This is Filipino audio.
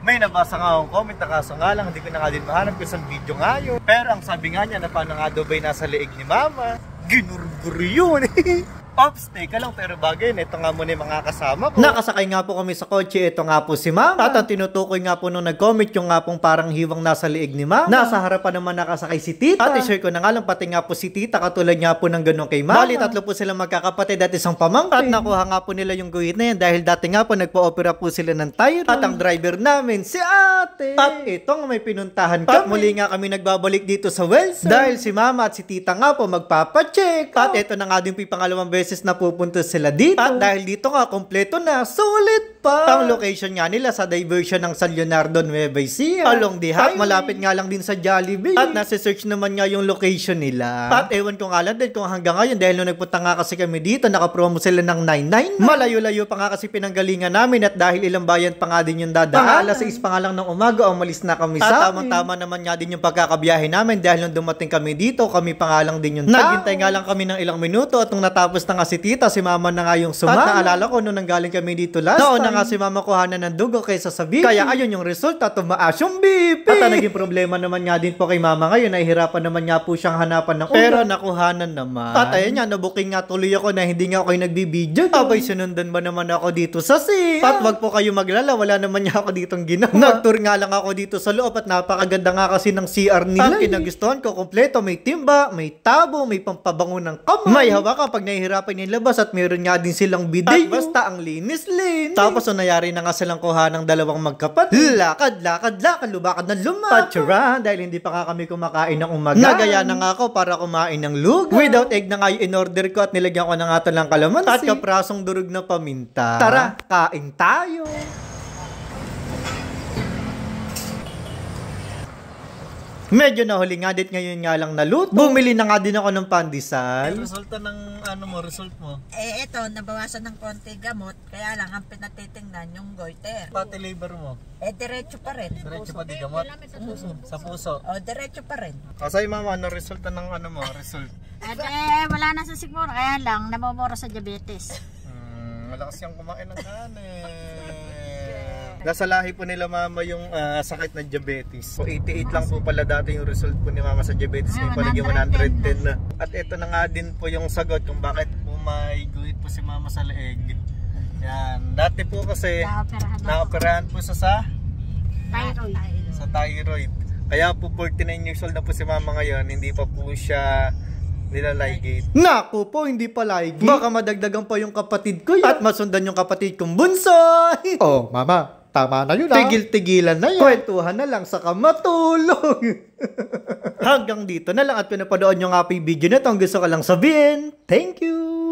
May nabasa nga akong comment na kaso nga lang, hindi ko na nga din mahanap kung saan video nga yun. Pero ang sabi nga niya na paano nga daw ba'y nasa leeg ni mama, ginurgur yun. Ops, teka lang, pero bagay na ito nga muna yung mga kasama ko. Nakasakay nga po kami sa kotse, ito nga po si mama. At ang tinutukoy nga po nung nag-comment yung nga pong parang hiwang nasa liig ni mama. Nasa harapan naman nakasakay si tita. At i-share ko na nga lang pati nga po si tita, katulad nga po ng ganun kay mama. Bali, tatlo po silang magkakapatid at isang pamangkin. At nakuha nga po nila yung guhit na yan dahil dati nga po nagpa-opera po sila ng thyroid. At ang driver namin, si ate. At ito nga may pinuntahan kami. At muli nga kami nagbabalik dito sa Wells. Dahil si mama at si tita nga po magpapacheck. At ito na nga din po yung pangalawang beses na pupunta sila dito. At dahil dito nga, kompleto na, sulit pa. Ang location nga nila sa diversion ng San Leonardo Nueva Ecija. Along the high, malapit nga lang din sa Jollibee. At nasa-search naman nga yung location nila. At ewan ko nga lang din kung hanggang ngayon, dahil nung nagpunta nga kasi kami dito, nakapromo sila ng 999. Malayo-layo pa nga kasi pinanggalingan namin at dahil ilang bayan pa nga din yung dadaan. Alas 6 pa nga lang ng umaga, umalis na kami sa amin. Tama naman nga din yung pagkakabiyahe namin dahil nung dumating kami dito, kami pa nga lang din yung naghintay nga lang kami ng ilang minuto at nung natapos na nga si tita, si mama na nga yung sumama. At naalala ko nung nanggaling kami dito last time. Na nga si mama kuhanan ng dugo kaysa sa BP. Kaya ayun yung resulta, tumaas yung BP. At naging problema naman nga din po kay mama ngayon, nahihirapan naman nga po siyang hanapan ng pero nakuhanan naman. At ayun nga, nabuking nga tuloy ako na hindi nga ako yung nagbibideo. Abay, sinundan ba naman ako dito sa CR? At wag po kayo maglala, wala naman niya ako ditong ginawa. Nagtour nga lang ako dito sa loob at napakaganda nga kasi ng CR nila. At kinagustuhan ko, kompleto, may timba, may tabo, may pampabango ng kamay. May hawakan pag nahihirapan yung labas at meron nga din silang bidet. At basta ang linis-linis. Tapos nayari na nga silang kuha ng dalawang magkapatid. Lakad, lubakad na lumapad. Patsura, dahil hindi pa nga kami kumakain ng umaga. Nagaya na nga ako para kumain ng lugaw. Without egg na nga yung in-order ko at nilagyan ko na nga ito ng kalamansi. At kaprasong durog na paminta. Tara, kain tayo. Medyo nahuli nga dit ngayon nga lang naluto. Bumili na nga din ako ng pandesal. Resulta ng result mo? Eto, nabawasan ng konti gamot. Kaya lang, ang pinatitingnan yung goiter. Pati liver mo? Diretso pa rin. Diretso pa di gamot? Sa puso? Diretso pa rin. Sa'yo mama, ano resulta ng result? Wala na sa siguro. Kaya lang, namumura sa diabetes. Malakas yung kumain ng kanin. Nasa lahi po nila mama yung sakit na diabetes. So 88 lang po pala dati yung result po ni mama sa diabetes. Ngayon pa naging 110 na. At ito na nga din po yung sagot kung bakit po may guhit po si mama sa leeg. Yan. Dati po kasi naoperahan po sa thyroid. Sa thyroid. Kaya po 49 years old na po si mama ngayon. Hindi pa po siya nilaligate. Naku po, hindi pa ligate. Baka madagdagan pa yung kapatid ko yun. At masundan yung kapatid kong bunso. Oh, mama, tama na yun. Tigil-tigilan na yun. Kwentuhan na lang saka matulog. Hanggang dito na lang at kung napanood nyo nga po yung video na ito, ang gusto ko lang sabihin, thank you.